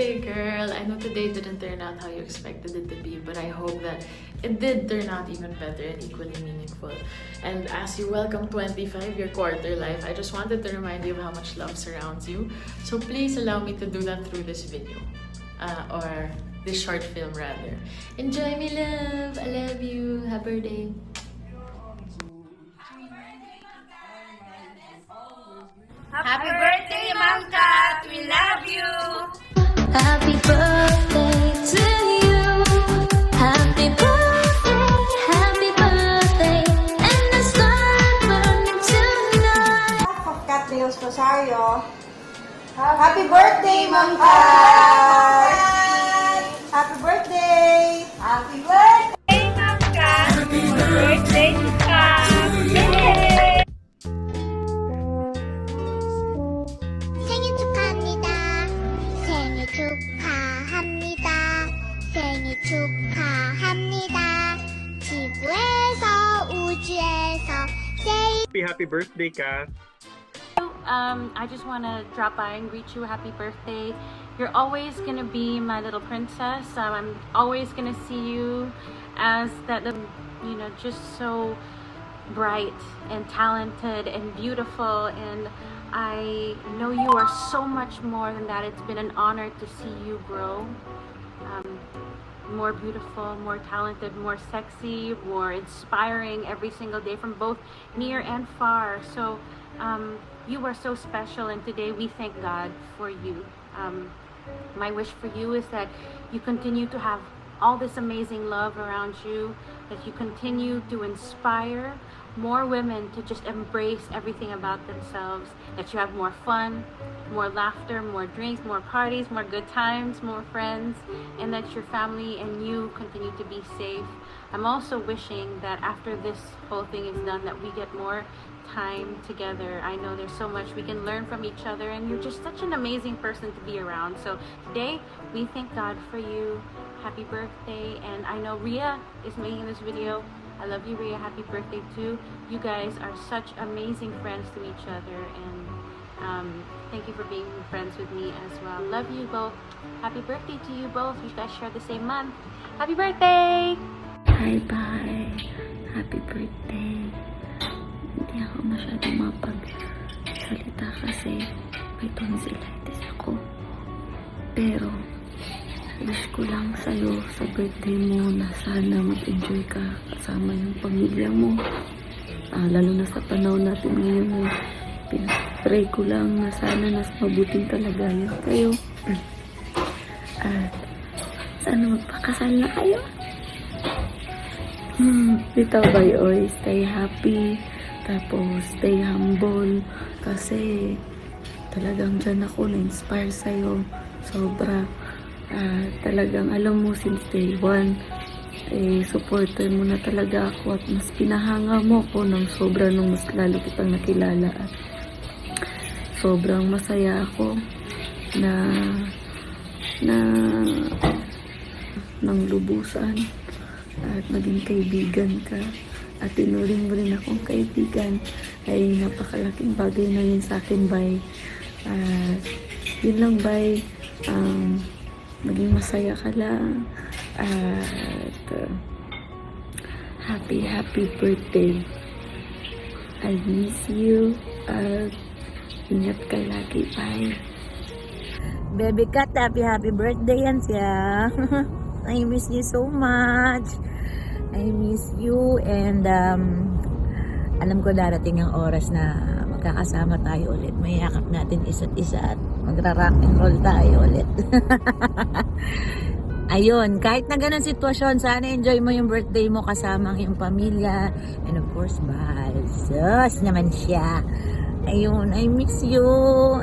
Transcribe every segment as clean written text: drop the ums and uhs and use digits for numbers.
birthday, girl! I know today didn't turn out how you expected it to be, but I hope that it did turn out even better and equally meaningful. And as you welcome 25, your quarter life, I just wanted to remind you of how much love surrounds you. So please allow me to do that through this video. Or this short film, rather. Enjoy, me love! I love you! Happy birthday! Happy birthday, Ma'am Kat! We love you! Happy birthday to you. Happy birthday, and the sun burning tonight. Of Kat Leos Rosario. Happy birthday, Ma'am Kat! Happy birthday! Happy birthday, Ma'am Kat! Happy birthday to Kat! Yay! 생일 축하합니다. 생일 축하합니다. 생일 축하합니다. 지구에서 우주에서 제일 Happy birthday, Kat. I just want to drop by and greet you. Happy birthday. You're always going to be my little princess. I'm always going to see you as that, just so bright and talented and beautiful. And I know you are so much more than that. It's been an honor to see you grow. More beautiful, more talented, more sexy, more inspiring every single day from both near and far. So you are so special, and today we thank God for you. My wish for you is that you continue to have all this amazing love around you, that you continue to inspire more women to just embrace everything about themselves, that you have more fun, more laughter, more drinks, more parties, more good times, more friends, and that your family and you continue to be safe. I'm also wishing that after this whole thing is done, that we get more time together. I know there's so much we can learn from each other, and you're just such an amazing person to be around. So today, we thank God for you. Happy birthday. And I know Ria is making this video. I love you, Ria. Happy birthday too. You guys are such amazing friends to each other, and thank you for being friends with me as well. Love you both. Happy birthday to you both. You guys share the same month. Happy birthday! Bye. Happy birthday. Hindi ako masyadong mapagsalita kasi may tonsillitis ako. Pero, wish ko lang sa'yo sa birthday mo na sana mag-enjoy ka kasama yung pamilya mo. Lalo na sa panahon natin ngayon, pinapray ko lang na sana nas mabuting kalagayan kayo. At sana magpakasal na kayo. Dito ba oy, stay happy, tapos stay humble, kasi talagang dyan ako na-inspire sa'yo, sobra. Talagang alam mo since day one, supporter mo na talaga ako, at mas pinahanga mo ko ng sobra nung mas lalo kitang nakilala, at sobrang masaya ako na ng lubusan at maging kaibigan ka, at tinuring mo rin akong kaibigan. Ay napakalaking bagay na yun sa akin, Bay. Yun lang, Bay. Maging masaya ka lang, at happy birthday. I miss you, at ingat ka lagi, Bay. Baby Kat, happy birthday yan siya. I miss you so much. I miss you, and alam ko darating ang oras na magkakasama tayo ulit. Mayakap natin isa't isa at magra-rock and roll tayo ulit. Ayun, kahit na ganun sitwasyon, sana enjoy mo yung birthday mo kasama ang iyong pamilya. And of course, bahal. Sus naman siya. Ayun, I miss you,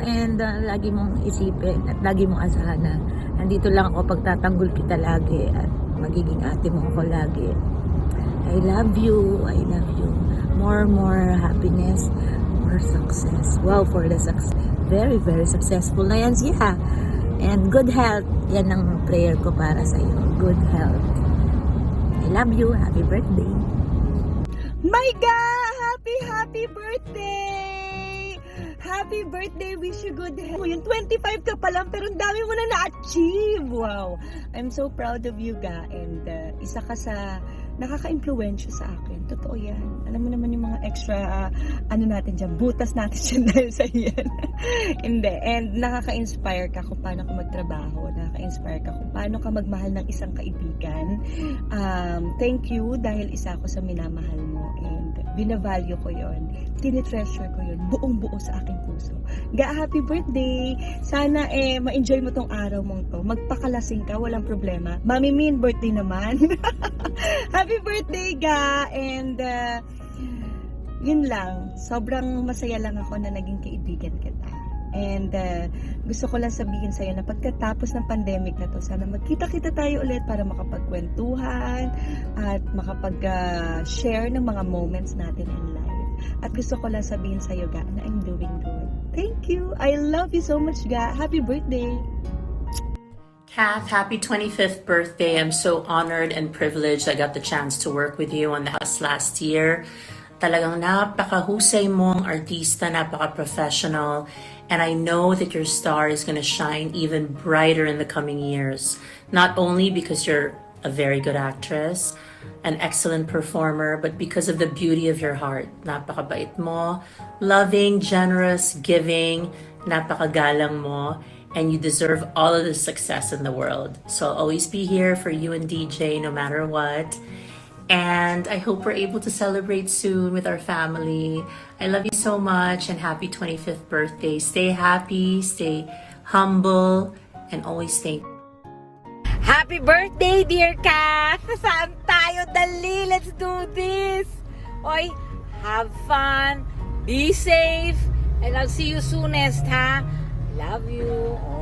and lagi mong isipin at lagi mong asahan na nandito lang ako pagtatanggol kita lagi, at magiging ate mo ako lagi. I love you. More happiness, more success. Wow, for the success. Very, very successful na yan siya. And good health. Yan ang prayer ko para sa iyo. Good health. I love you. Happy birthday. My God! Happy birthday! Happy birthday! Wish you good health. Yung 25 ka pa lang, pero ang dami mo na na-achieve. Wow! I'm so proud of you, Ga. And isa ka sa nakaka-influensya sa akin. Totoo yan. Alam mo naman yung mga extra, natin dyan, butas natin dyan dahil sa yan. Hindi. And nakaka-inspire ka kung paano ka magtrabaho. Nakaka-inspire ka kung paano ka magmahal ng isang kaibigan. Thank you dahil isa ako sa minamahal mo. And binavalue ko yon, tinitreasure ko yon, buong-buo sa aking puso. Ga, happy birthday! Sana ma-enjoy mo tong araw mong to. Magpakalasing ka, walang problema. Mami Min, birthday naman. Happy birthday, Ga! And yun lang, sobrang masaya lang ako na naging kaibigan kita. And gusto ko lang sabihin sa'yo na pagkatapos ng pandemic na to, sana magkita-kita tayo ulit para makapagkwentuhan at makapag-share ng mga moments natin in life. At gusto ko lang sabihin sa'yo, Ga, na I'm doing good. Thank you! I love you so much, Ga! Happy birthday! Kath, happy 25th birthday. I'm so honored and privileged I got the chance to work with you on the house last year. Talagang napakahusay mong artista, napaka-professional, and I know that your star is going to shine even brighter in the coming years. Not only because you're a very good actress, an excellent performer, but because of the beauty of your heart. Napakabait mo, loving, generous, giving, napakagalang mo, and you deserve all of the success in the world. So I'll always be here for you and DJ no matter what. And I hope we're able to celebrate soon with our family. I love you so much and happy 25th birthday. Stay happy, stay humble, and always think. Happy birthday, dear Kath! Saan tayo? Dali! Let's do this! Oy, have fun, be safe, and I'll see you soonest, ha? Love you!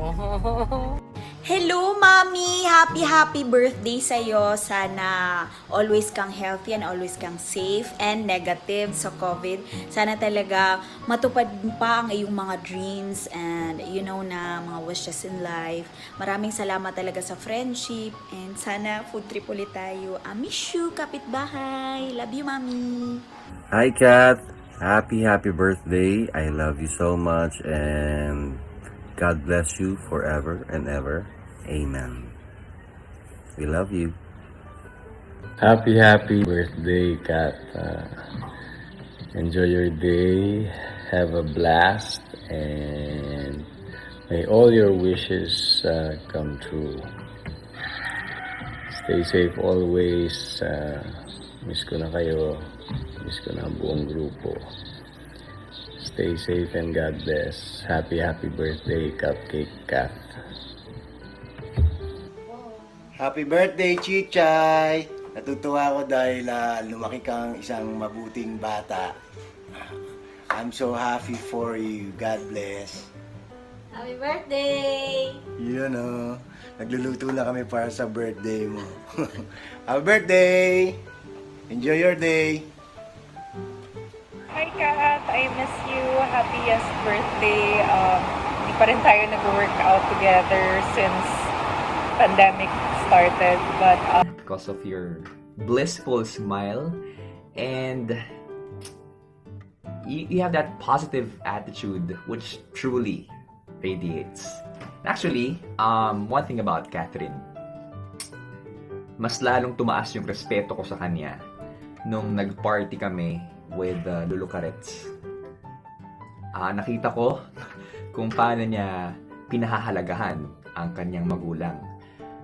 Oh. Hello, Mami! Happy birthday sa'yo. Sana always kang healthy and always kang safe and negative sa COVID. Sana talaga matupad pa ang iyong mga dreams and you know na mga wishes in life. Maraming salamat talaga sa friendship and sana food trip ulit tayo. I miss you, kapitbahay. Love you, Mami! Hi, Kath. Happy birthday. I love you so much and God bless you forever and ever. Amen. We love you. Happy birthday, Kat. Enjoy your day. Have a blast. And may all your wishes come true. Stay safe always. Miss ko na kayo. Miss ko na ang buong grupo. Stay safe and God bless. Happy birthday, Cupcake Kat. Happy birthday, Chichay! Natutuwa ako dahil lumaki kang isang mabuting bata. I'm so happy for you. God bless. Happy birthday! Yun nagluluto na kami para sa birthday mo. Happy birthday! Enjoy your day! Hi, Kat! I miss you. Happiest birthday. Hindi pa rin tayo nag-workout together since pandemic started, but because of your blissful smile and you have that positive attitude which truly radiates. Actually, one thing about Catherine, mas lalong tumaas yung respeto ko sa kanya nung nag-party kami with Lulu Carets. Nakita ko kung paano niya pinahahalagahan ang kanyang magulang.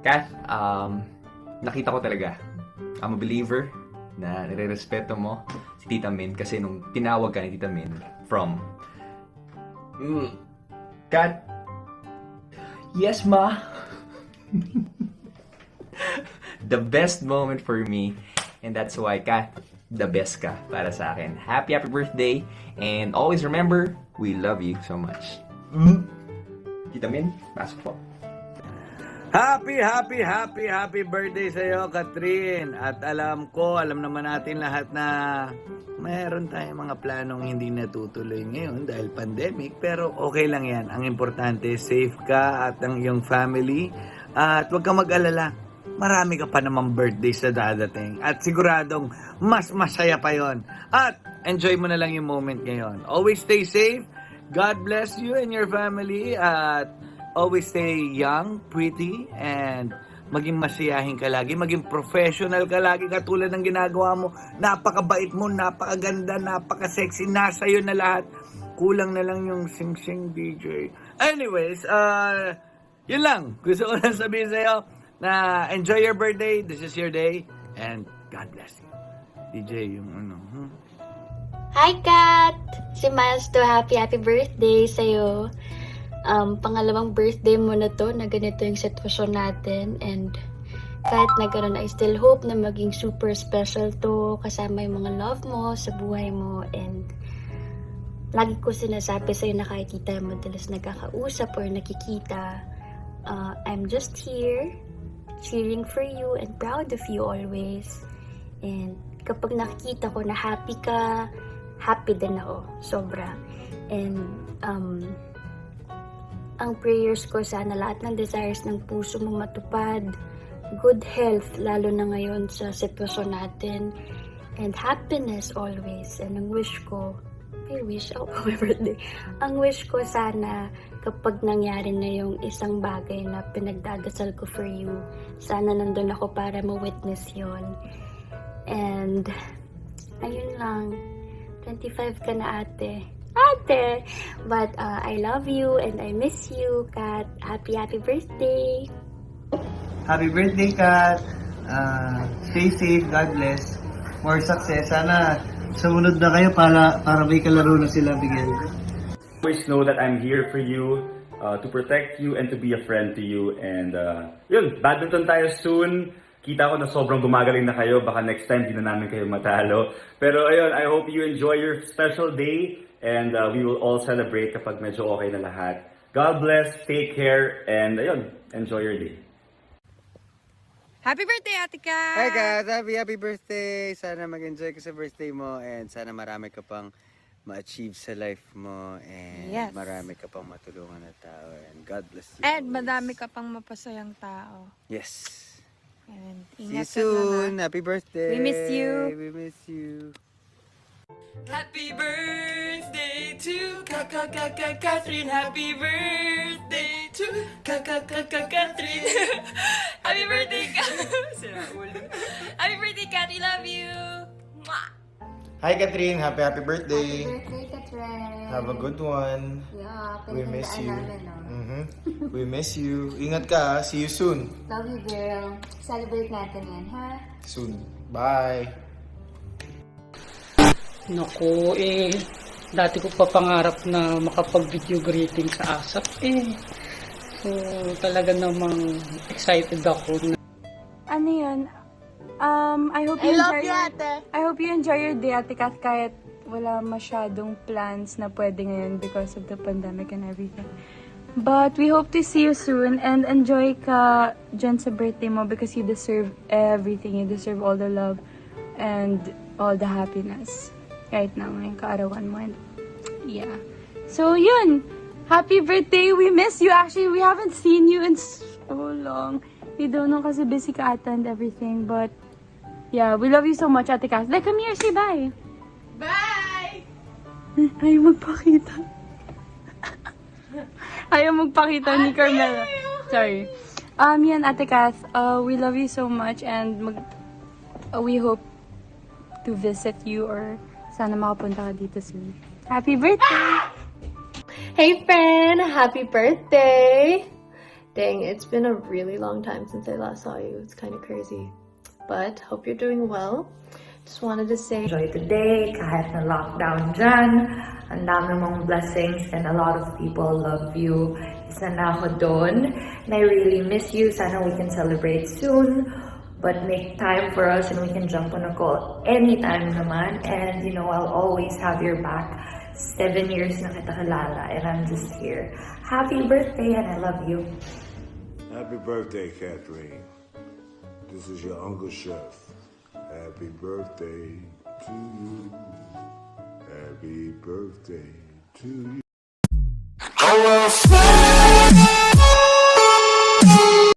Kath, nakita ko talaga. I'm a believer na nire-respeto mo si Tita Min kasi nung tinawag ka ni Tita Min from Kath, yes ma. The best moment for me and that's why Kath, the best ka para sa akin. Happy birthday and always remember, we love you so much. Tita Min, pasok po. Happy birthday sa iyo, Catherine. At alam naman natin lahat na mayroon tayong mga planong hindi natutuloy ngayon dahil pandemic. Pero okay lang yan. Ang importante, safe ka at ang iyong family. At huwag kang mag-alala. Marami ka pa namang birthday sa dadating. At siguradong mas masaya pa yon. At enjoy mo na lang yung moment ngayon. Always stay safe God bless you and your family at always stay young, pretty, and maging masiyahin ka lagi, maging professional ka lagi katulad ng ginagawa mo. Napakabait mo, napakaganda, napaka-sexy, nasa iyo na lahat. Kulang na lang yung sing-sing DJ. Anyways, yun lang. Gusto ko lang sabihin sa'yo na enjoy your birthday, this is your day, and God bless you. DJ, yung ano, Hi, Kat! Si Miles to, happy birthday sa'yo. Pangalawang birthday mo na to, na ganito yung sitwasyon natin. And kahit na gano'n, I still hope na maging super special to kasama yung mga love mo sa buhay mo. And lagi ko sinasabi sa'yo na kahit kita madalas nagkakausap or nakikita, I'm just here, cheering for you and proud of you always. And kapag nakikita ko na happy ka, happy din ako, sobra. And ang prayers ko, sana lahat ng desires ng puso mo matupad. Good health, lalo na ngayon sa sitwasyon natin. And happiness always. And ang wish ko, my birthday. Ang wish ko sana, kapag nangyari na yung isang bagay na pinagdadasal ko for you, sana nandun ako para ma-witness yon. And ayun lang, 25 ka na ate. But I love you and I miss you, Kat. Happy birthday. Happy birthday, Kat. Stay safe, God bless. More success. Sana sumunod na kayo para may kalaro na sila bigyan. Always know that I'm here for you, to protect you and to be a friend to you. And yun, badminton tayo soon. Kita ko na sobrang gumagaling na kayo. Baka next time di na namin kayo matalo. Pero ayun, I hope you enjoy your special day. And we will all celebrate kapag medyo okay na lahat. God bless, take care, and ayun, enjoy your day. Happy birthday, Ate Kat! Hi guys! Happy birthday! Sana mag-enjoy ka sa birthday mo and sana marami ka pang ma-achieve sa life mo and Yes. marami ka pang matulungan na tao and God bless you. And madami ka pang mapasayang tao. Yes! And See you ingat ka soon! na. Happy birthday! We miss you. We miss you! Happy birthday to Catherine. Happy birthday to Catherine. Happy birthday, Happy birthday, Kat. We love you. Mwah! Hi Catherine, happy birthday. Happy birthday, Katrin. Have a good one. Yeah, We miss you. namin, no? We miss you. Ingat ka, see you soon. Love you, girl. Celebrate natin yan, ha? Soon. Bye. Naku, dati ko pa pangarap na makapag-video greeting sa ASAP So, talaga namang excited ako. Ano yun? I hope you I hope you enjoy your day, Ate Kat, kahit wala masyadong plans na pwede ngayon because of the pandemic and everything. But we hope to see you soon and enjoy ka dyan sa birthday mo because you deserve everything. You deserve all the love and all the happiness right now ngayong kaarawan mo. And yeah. So, yun. Happy birthday. We miss you. Actually, we haven't seen you in so long. We don't know kasi busy ka ata and everything. But, yeah, we love you so much, Ate Cass. Like, come here. Say bye. Bye! Ayaw magpakita. Ayaw magpakita ni Carmela. Sorry. Yan, Ate Cass. We love you so much and we hope to visit you or sana makapunta ka dito soon. Happy birthday! Hey friend, happy birthday! Dang, it's been a really long time since I last saw you. It's kind of crazy. But hope you're doing well. Just wanted to say enjoy the day kahit na lockdown dyan. Ang dami mong blessings and a lot of people love you. Isa na ako doon. And I really miss you. Sana we can celebrate soon. But make time for us and we can jump on a call anytime naman. And you know, I'll always have your back. 7 years na kita kilala and I'm just here. Happy birthday and I love you. Happy birthday, Catherine. This is your Uncle Chef. Happy birthday to you. Happy birthday to you.